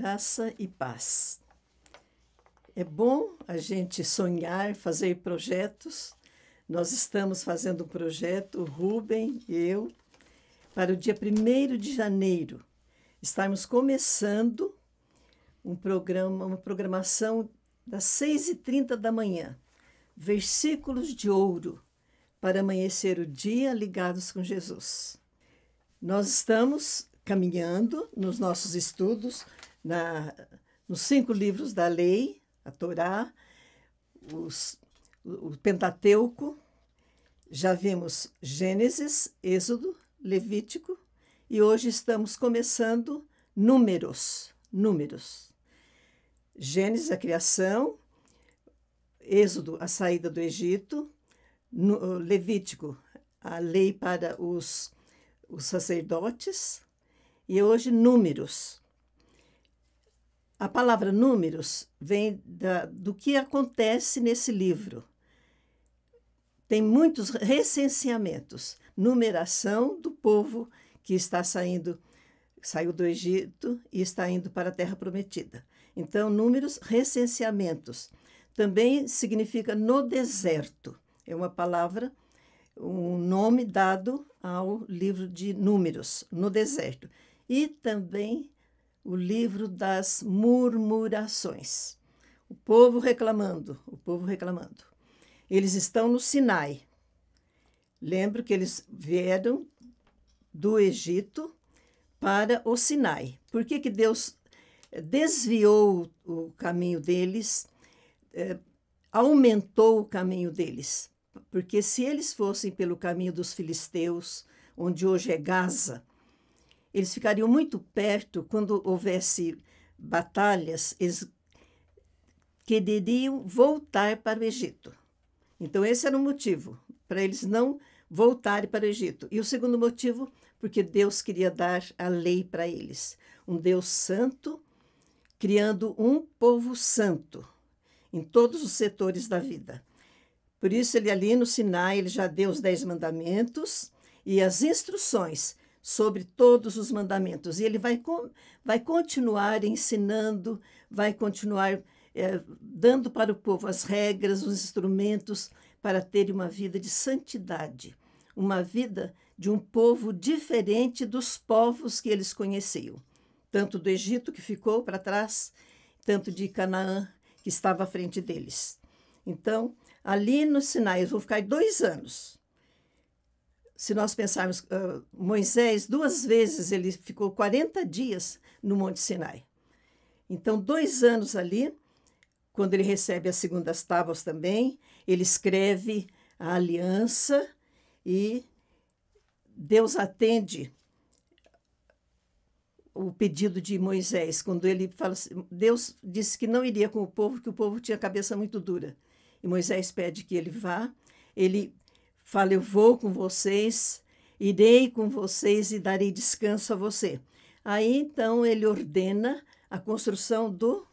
graça e paz. É bom a gente sonhar, fazer projetos. Nós estamos fazendo um projeto, o Rubem e eu, para o dia 1º de janeiro. Estamos começando uma programação das 6h30 da manhã. Versículos de ouro para amanhecer o dia ligados com Jesus. Nós estamos caminhando nos nossos estudos, nos 5 livros da lei, a Torá, o Pentateuco. Já vimos Gênesis, Êxodo, Levítico, e hoje estamos começando Números. Gênesis, a criação, Êxodo, a saída do Egito, Levítico, a lei para os sacerdotes, e hoje Números. A palavra números vem do que acontece nesse livro. Tem muitos recenseamentos, numeração do povo que saiu do Egito e está indo para a Terra Prometida. Então, números, recenseamentos. Também significa no deserto. É uma palavra, um nome dado ao livro de Números, no deserto. E também o livro das murmurações. O povo reclamando. Eles estão no Sinai. Lembro que eles vieram do Egito para o Sinai. Por que Deus desviou o caminho deles, aumentou o caminho deles? Porque se eles fossem pelo caminho dos filisteus, onde hoje é Gaza, eles ficariam muito perto. Quando houvesse batalhas, eles quereriam voltar para o Egito. Então, esse era o motivo, para eles não voltarem para o Egito. E o segundo motivo, porque Deus queria dar a lei para eles. Um Deus santo, criando um povo santo em todos os setores da vida. Por isso, ele ali no Sinai, ele já deu os 10 mandamentos e as instruções sobre todos os mandamentos. E ele vai continuar ensinando, vai continuar dando para o povo as regras, os instrumentos para ter uma vida de santidade, uma vida de um povo diferente dos povos que eles conheciam, tanto do Egito, que ficou para trás, tanto de Canaã, que estava à frente deles. Então, ali no Sinai, eles vão ficar 2 anos. Se nós pensarmos, Moisés, 2 vezes, ele ficou 40 dias no Monte Sinai. Então, 2 anos ali, quando ele recebe as segundas tábuas também, ele escreve a aliança e Deus atende o pedido de Moisés, quando ele fala assim, Deus disse que não iria com o povo, que o povo tinha a cabeça muito dura. E Moisés pede que ele vá, ele fala, eu vou com vocês, irei com vocês e darei descanso a você. Aí, então, ele ordena a construção do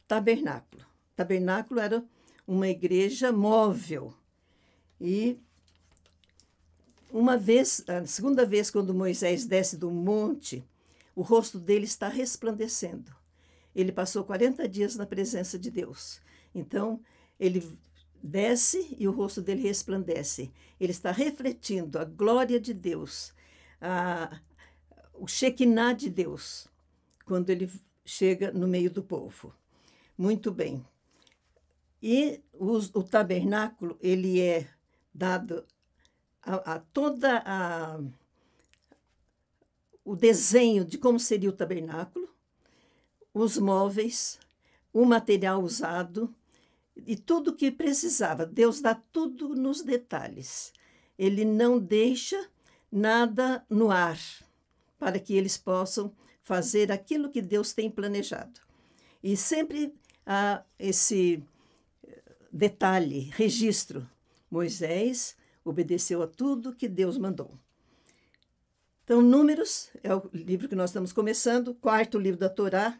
tabernáculo. O tabernáculo era uma igreja móvel. E a segunda vez, quando Moisés desce do monte, o rosto dele está resplandecendo. Ele passou 40 dias na presença de Deus. Então, ele desce e o rosto dele resplandece. Ele está refletindo a glória de Deus, o Shekinah de Deus, quando ele chega no meio do povo. Muito bem. E o tabernáculo, ele é dado a toda o desenho de como seria o tabernáculo, os móveis, o material usado, e tudo o que precisava. Deus dá tudo nos detalhes. Ele não deixa nada no ar para que eles possam fazer aquilo que Deus tem planejado. E sempre há esse detalhe, registro. Moisés obedeceu a tudo que Deus mandou. Então, Números é o livro que nós estamos começando, 4º livro da Torá,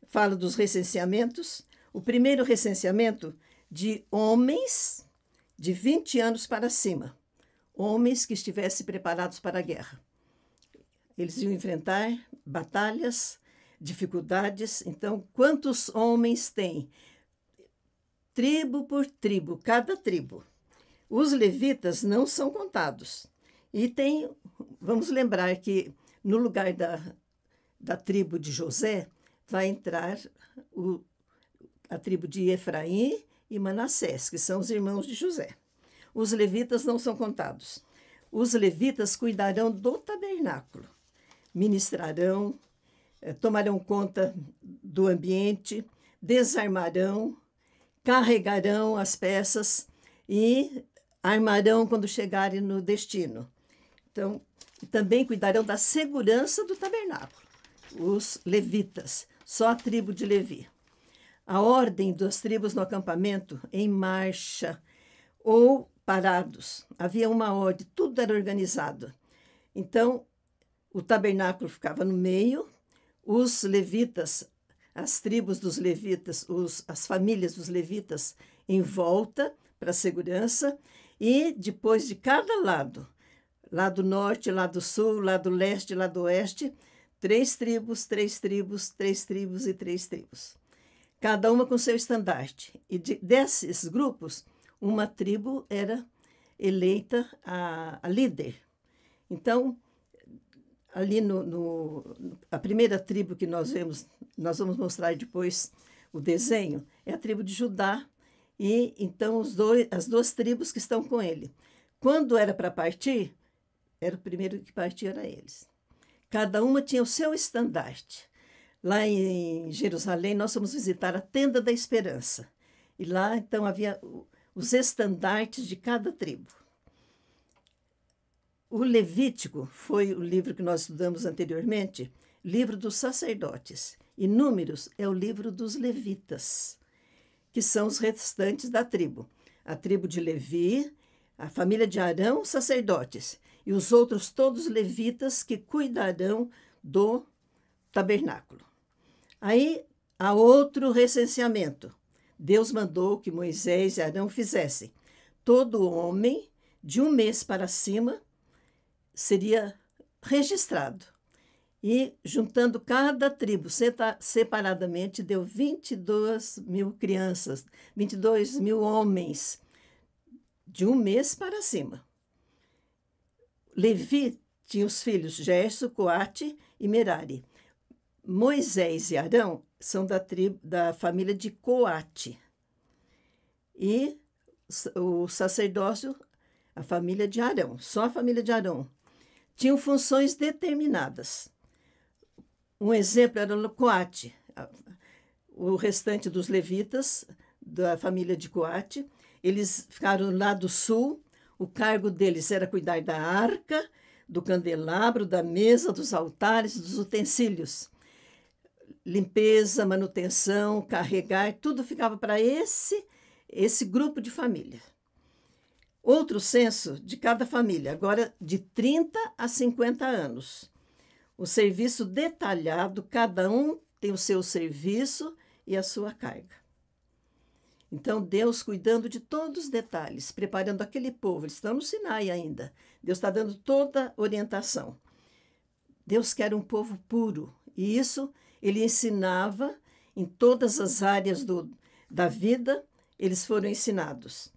fala dos recenseamentos. O primeiro recenseamento de homens de 20 anos para cima, homens que estivessem preparados para a guerra. Eles iam enfrentar batalhas, dificuldades. Então, quantos homens tem? Tribo por tribo, cada tribo. Os levitas não são contados. E tem, vamos lembrar que no lugar da tribo de José vai entrar a tribo de Efraim e Manassés, que são os irmãos de José. Os levitas não são contados. Os levitas cuidarão do tabernáculo, ministrarão, tomarão conta do ambiente, desarmarão, carregarão as peças e armarão quando chegarem no destino. Então, também cuidarão da segurança do tabernáculo, os levitas, só a tribo de Levi. A ordem das tribos no acampamento, em marcha ou parados. Havia uma ordem, tudo era organizado. Então, o tabernáculo ficava no meio, os levitas, as tribos dos levitas, as famílias dos levitas em volta para a segurança, e depois de cada lado, lado norte, lado sul, lado leste, lado oeste, 3 tribos, 3 tribos, 3 tribos e 3 tribos. Cada uma com seu estandarte. E desses grupos, uma tribo era eleita a líder. Então, ali a primeira tribo que nós vemos, nós vamos mostrar depois o desenho, é a tribo de Judá, e então as 2 tribos que estão com ele. Quando era para partir, era o primeiro que partia, era eles. Cada uma tinha o seu estandarte. Lá em Jerusalém, nós fomos visitar a Tenda da Esperança. E lá, então, havia os estandartes de cada tribo. O Levítico foi o livro que nós estudamos anteriormente, livro dos sacerdotes. E Números é o livro dos levitas, que são os restantes da tribo. A tribo de Levi, a família de Arão, sacerdotes. E os outros todos levitas que cuidarão do tabernáculo. Aí há outro recenseamento. Deus mandou que Moisés e Arão fizessem. Todo homem de 1 mês para cima seria registrado. E juntando cada tribo separadamente, deu 22 mil crianças, 22 mil homens de 1 mês para cima. Levi tinha os filhos Gerso, Coate e Merari. Moisés e Arão são da família de Coate. E o sacerdócio, a família de Arão, só a família de Arão. Tinham funções determinadas. Um exemplo era o Coate. O restante dos levitas, da família de Coate, eles ficaram no lado sul. O cargo deles era cuidar da arca, do candelabro, da mesa, dos altares, dos utensílios. Limpeza, manutenção, carregar, tudo ficava para esse grupo de família. Outro censo de cada família, agora de 30 a 50 anos. O serviço detalhado, cada um tem o seu serviço e a sua carga. Então, Deus cuidando de todos os detalhes, preparando aquele povo. Eles estão no Sinai ainda. Deus está dando toda a orientação. Deus quer um povo puro. E isso ele ensinava em todas as áreas da vida, eles foram ensinados.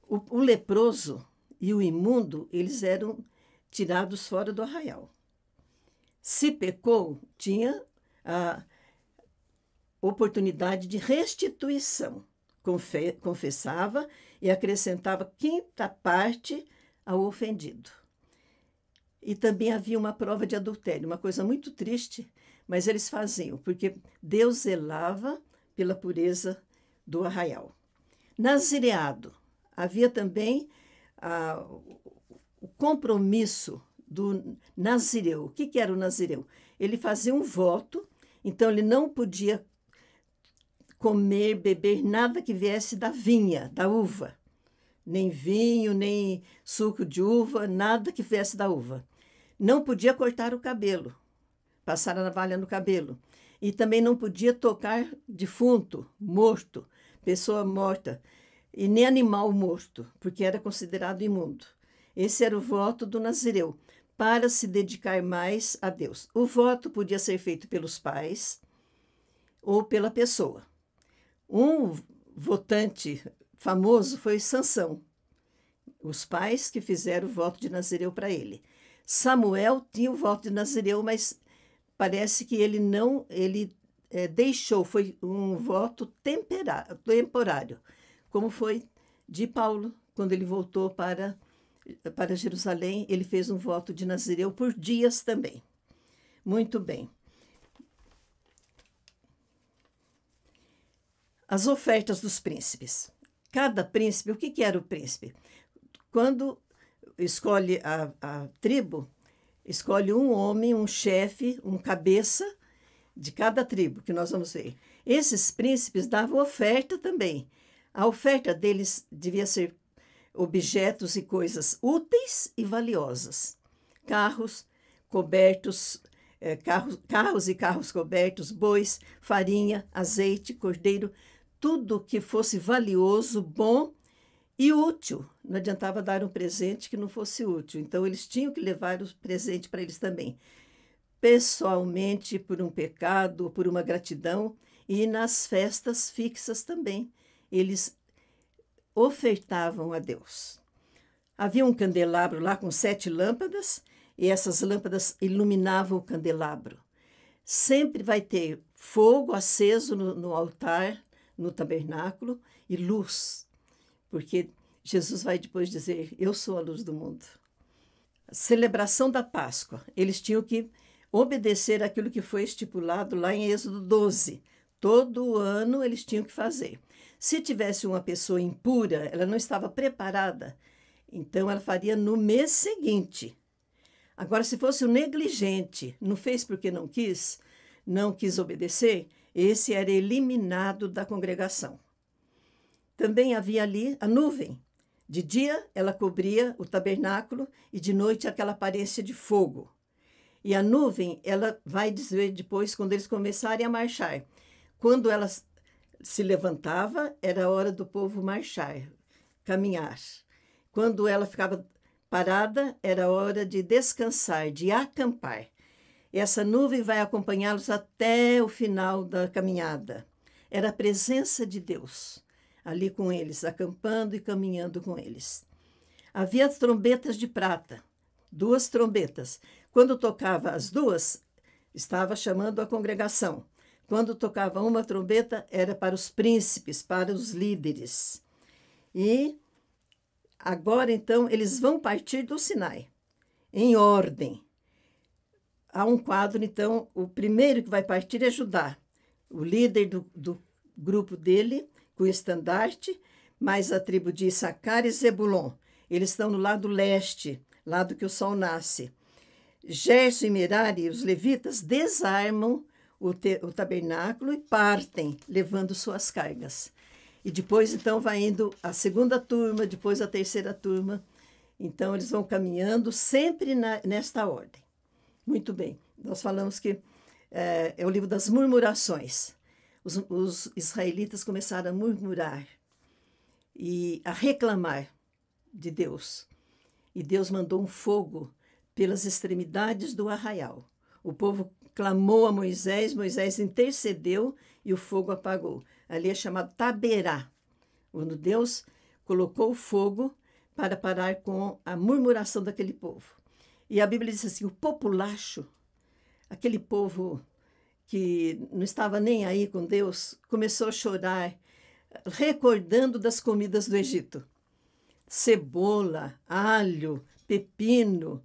O leproso e o imundo, eles eram tirados fora do arraial. Se pecou, tinha a oportunidade de restituição. Confessava e acrescentava 5ª parte ao ofendido. E também havia uma prova de adultério, uma coisa muito triste, mas eles faziam, porque Deus zelava pela pureza do arraial. Nazireado. Havia também o compromisso do nazireu. O que era o nazireu? Ele fazia um voto, então ele não podia comer, beber nada que viesse da vinha, da uva. Nem vinho, nem suco de uva, nada que viesse da uva. Não podia cortar o cabelo, passar a navalha no cabelo. E também não podia tocar defunto, morto, pessoa morta, e nem animal morto, porque era considerado imundo. Esse era o voto do nazireu. para se dedicar mais a Deus. O voto podia ser feito pelos pais ou pela pessoa. Um votante famoso foi Sansão. Os pais que fizeram o voto de Nazireu para ele. Samuel tinha o voto de Nazireu, mas parece que ele não, deixou, foi um voto temporário, como foi de Paulo, quando ele voltou para Jerusalém, ele fez um voto de Nazireu por dias também. Muito bem. As ofertas dos príncipes. Cada príncipe, o que era o príncipe? Quando escolhe a tribo, escolhe um homem, um chefe, um cabeça de cada tribo, que nós vamos ver. Esses príncipes davam oferta também. A oferta deles devia ser objetos e coisas úteis e valiosas. Carros cobertos, carros e carros cobertos, bois, farinha, azeite, cordeiro, tudo que fosse valioso, bom e útil. Não adiantava dar um presente que não fosse útil. Então, eles tinham que levar o presente para eles também. Pessoalmente, por um pecado, por uma gratidão, e nas festas fixas também. Eles ofertavam a Deus. Havia um candelabro lá com 7 lâmpadas, e essas lâmpadas iluminavam o candelabro. Sempre vai ter fogo aceso no altar, no tabernáculo, e luz, porque Jesus vai depois dizer, eu sou a luz do mundo. A celebração da Páscoa, eles tinham que obedecer aquilo que foi estipulado lá em Êxodo 12. Todo ano eles tinham que fazer. Se tivesse uma pessoa impura, ela não estava preparada, então ela faria no mês seguinte. Agora, se fosse um negligente, não fez porque não quis obedecer, esse era eliminado da congregação. Também havia ali a nuvem. De dia, ela cobria o tabernáculo e de noite aquela aparência de fogo. E a nuvem, ela vai dizer depois, quando eles começarem a marchar. Quando ela se levantava, era a hora do povo marchar, caminhar. Quando ela ficava parada, era a hora de descansar, de acampar. Essa nuvem vai acompanhá-los até o final da caminhada. Era a presença de Deus ali com eles, acampando e caminhando com eles. Havia trombetas de prata, 2 trombetas. Quando tocava as 2, estava chamando a congregação. Quando tocava uma trombeta, era para os príncipes, para os líderes. E agora, então, eles vão partir do Sinai, em ordem. Há um quadro, então, o primeiro que vai partir é Judá, o líder do grupo dele, com o estandarte, mais a tribo de Issacar e Zebulon. Eles estão no lado leste, lado que o sol nasce. Gerson e Merari, os levitas, desarmam o tabernáculo e partem, levando suas cargas. E depois, então, vai indo a segunda turma, depois a terceira turma. Então, eles vão caminhando sempre nesta ordem. Muito bem. Nós falamos que é o livro das murmurações. Os israelitas começaram a murmurar e a reclamar de Deus. E Deus mandou um fogo pelas extremidades do arraial. O povo clamou a Moisés, Moisés intercedeu e o fogo apagou. Ali é chamado Taberá, quando Deus colocou o fogo para parar com a murmuração daquele povo. E a Bíblia diz assim, o populacho, aquele povo que não estava nem aí com Deus, começou a chorar, recordando das comidas do Egito. Cebola, alho, pepino,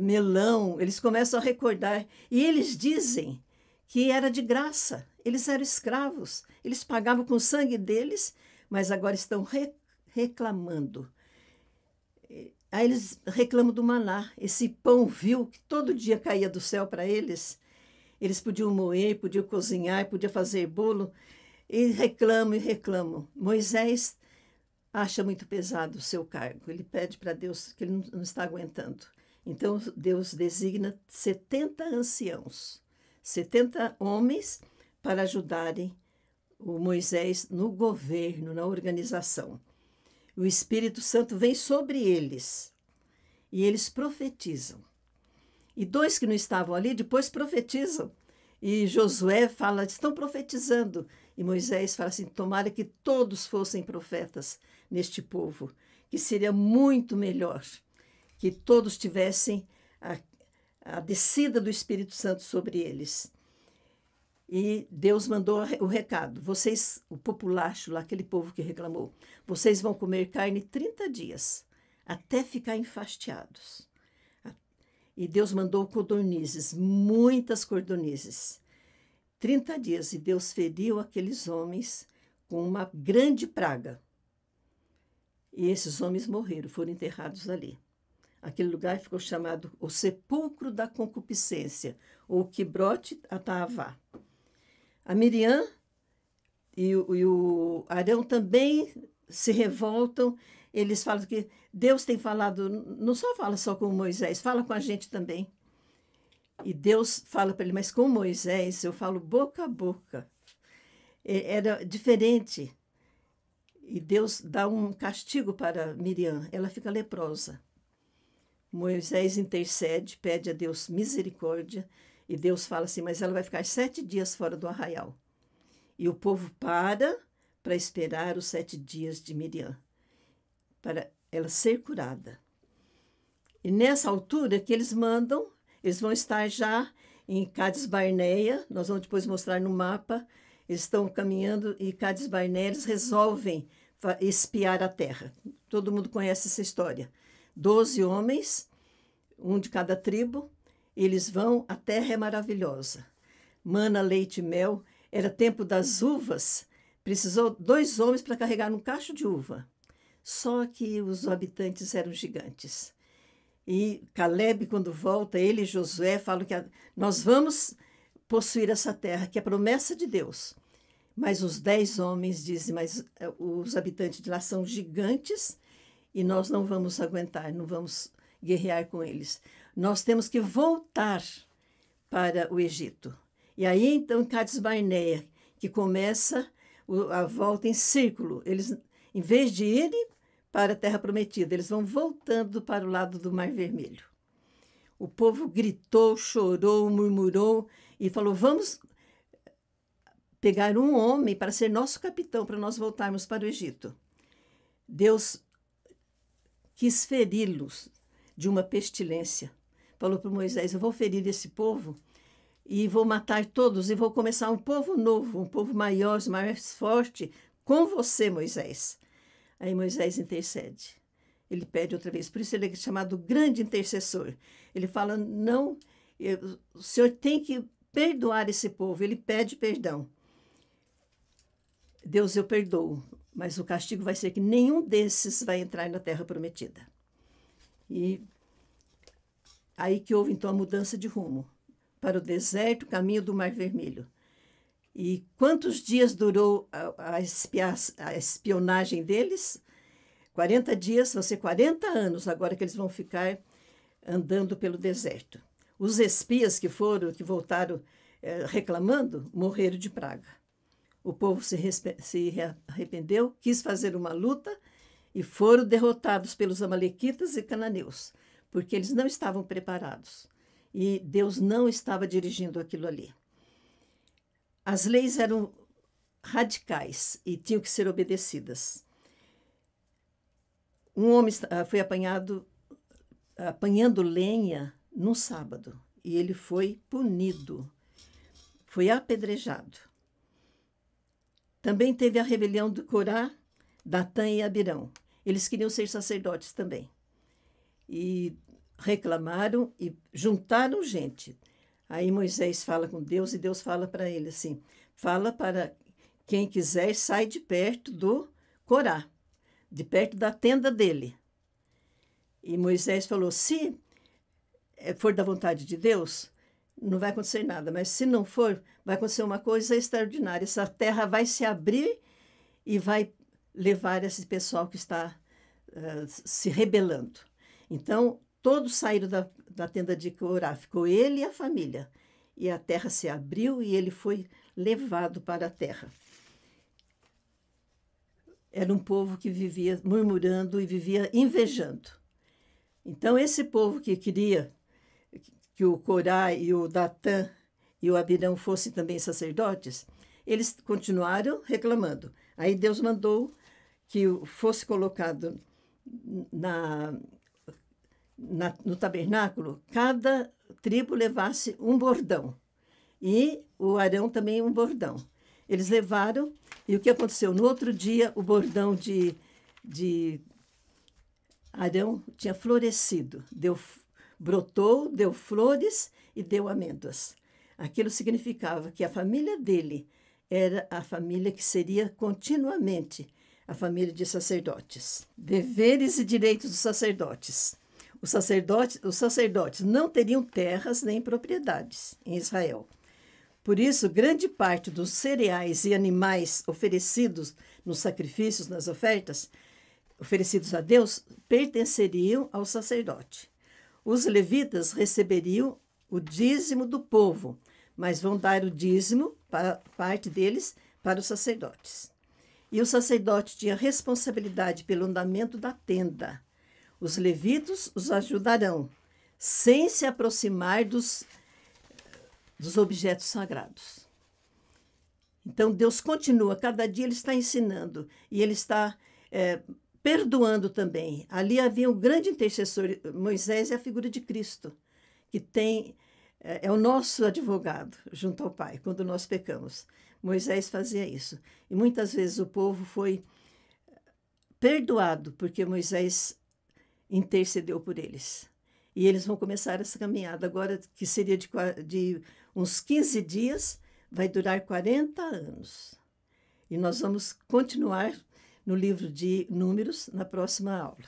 melão, eles começam a recordar. E eles dizem que era de graça, eles eram escravos, eles pagavam com o sangue deles, mas agora estão reclamando. Aí eles reclamam do maná, esse pão vil que todo dia caía do céu para eles. Eles podiam moer, podiam cozinhar, podiam fazer bolo, e reclamam e reclamam. Moisés acha muito pesado o seu cargo. Ele pede para Deus que ele não está aguentando. Então, Deus designa 70 anciãos, 70 homens para ajudarem o Moisés no governo, na organização. O Espírito Santo vem sobre eles e eles profetizam. E 2 que não estavam ali depois profetizam. E Josué fala, estão profetizando. E Moisés fala assim, tomara que todos fossem profetas neste povo, que seria muito melhor que todos tivessem a descida do Espírito Santo sobre eles. E Deus mandou o recado, vocês, o populacho lá, aquele povo que reclamou, vocês vão comer carne 30 dias, até ficar enfastiados. E Deus mandou codornizes, muitas codornizes. 30 dias, e Deus feriu aqueles homens com uma grande praga. E esses homens morreram, foram enterrados ali. Aquele lugar ficou chamado o sepulcro da concupiscência, ou Quibrote Ataavá. A Miriam e o Arão também se revoltam. Eles falam que Deus tem falado, não só fala só com Moisés, fala com a gente também. E Deus fala para ele, mas com Moisés eu falo boca a boca. Era diferente. E Deus dá um castigo para Miriam, ela fica leprosa. Moisés intercede, pede a Deus misericórdia, e Deus fala assim, mas ela vai ficar 7 dias fora do arraial. E o povo para esperar os 7 dias de Miriam, para ela ser curada. E nessa altura que eles mandam, eles vão estar já em Cades Barneia, nós vamos depois mostrar no mapa, eles estão caminhando e Cades Barneia, eles resolvem espiar a terra. Todo mundo conhece essa história. 12 homens, um de cada tribo, eles vão, a terra é maravilhosa. Mana, leite e mel, era tempo das uvas, precisou 2 homens para carregar um cacho de uva. Só que os habitantes eram gigantes. E Caleb, quando volta, ele e Josué falam que nós vamos possuir essa terra, que é a promessa de Deus. Mas os 10 homens dizem, mas os habitantes de lá são gigantes e nós não vamos aguentar, não vamos guerrear com eles. Nós temos que voltar para o Egito. E aí, então, Cades Barneia, que começa a volta em círculo. Eles, em vez de irem para a Terra Prometida, eles vão voltando para o lado do Mar Vermelho. O povo gritou, chorou, murmurou e falou, vamos pegar um homem para ser nosso capitão, para nós voltarmos para o Egito. Deus quis feri-los de uma pestilência. Falou para Moisés, eu vou ferir esse povo e vou matar todos e vou começar um povo novo, um povo maior, mais forte, com você, Moisés. Aí Moisés intercede. Ele pede outra vez. Por isso ele é chamado grande intercessor. Ele fala, não, o Senhor tem que perdoar esse povo. Ele pede perdão. Deus, eu perdoo, mas o castigo vai ser que nenhum desses vai entrar na Terra Prometida. E aí que houve, então, a mudança de rumo para o deserto, caminho do Mar Vermelho. E quantos dias durou a espionagem deles? 40 dias, vão ser 40 anos agora que eles vão ficar andando pelo deserto. Os espias que voltaram reclamando, morreram de praga. O povo se arrependeu, quis fazer uma luta e foram derrotados pelos amalequitas e cananeus, porque eles não estavam preparados. E Deus não estava dirigindo aquilo ali. As leis eram radicais e tinham que ser obedecidas. Um homem foi apanhando lenha num sábado e ele foi punido, foi apedrejado. Também teve a rebelião de Corá, Datã e Abirão. Eles queriam ser sacerdotes também. E reclamaram e juntaram gente. Aí Moisés fala com Deus e Deus fala para ele assim, fala para quem quiser, sai de perto do Corá, de perto da tenda dele. E Moisés falou, se for da vontade de Deus, não vai acontecer nada, mas se não for, vai acontecer uma coisa extraordinária. Essa terra vai se abrir e vai levar esse pessoal que está se rebelando. Então, todos saíram da tenda de Corá, ficou ele e a família. E a terra se abriu e ele foi levado para a terra. Era um povo que vivia murmurando e vivia invejando. Então, esse povo que queria que o Corá e o Datã e o Abirão fossem também sacerdotes, eles continuaram reclamando. Aí Deus mandou que fosse colocado no tabernáculo, cada tribo levasse um bordão. E o Arão também um bordão. Eles levaram, e o que aconteceu? No outro dia, o bordão de Arão tinha florescido, brotou, deu flores e deu amêndoas. Aquilo significava que a família dele era a família que seria continuamente a família de sacerdotes. Deveres e direitos dos sacerdotes. Os sacerdotes não teriam terras nem propriedades em Israel. Por isso, grande parte dos cereais e animais oferecidos nos sacrifícios, nas ofertas, oferecidos a Deus, pertenceriam ao sacerdote. Os levitas receberiam o dízimo do povo, mas vão dar o dízimo, parte deles, para os sacerdotes. E o sacerdote tinha responsabilidade pelo andamento da tenda. Os levitas os ajudarão, sem se aproximar dos objetos sagrados. Então, Deus continua, cada dia Ele está ensinando, e Ele está perdoando também. Ali havia um grande intercessor, Moisés é a figura de Cristo, que é o nosso advogado junto ao Pai, quando nós pecamos. Moisés fazia isso. E muitas vezes o povo foi perdoado, porque Moisés intercedeu por eles. E eles vão começar essa caminhada agora, que seria de uns 15 dias, vai durar 40 anos. E nós vamos continuar no livro de Números na próxima aula.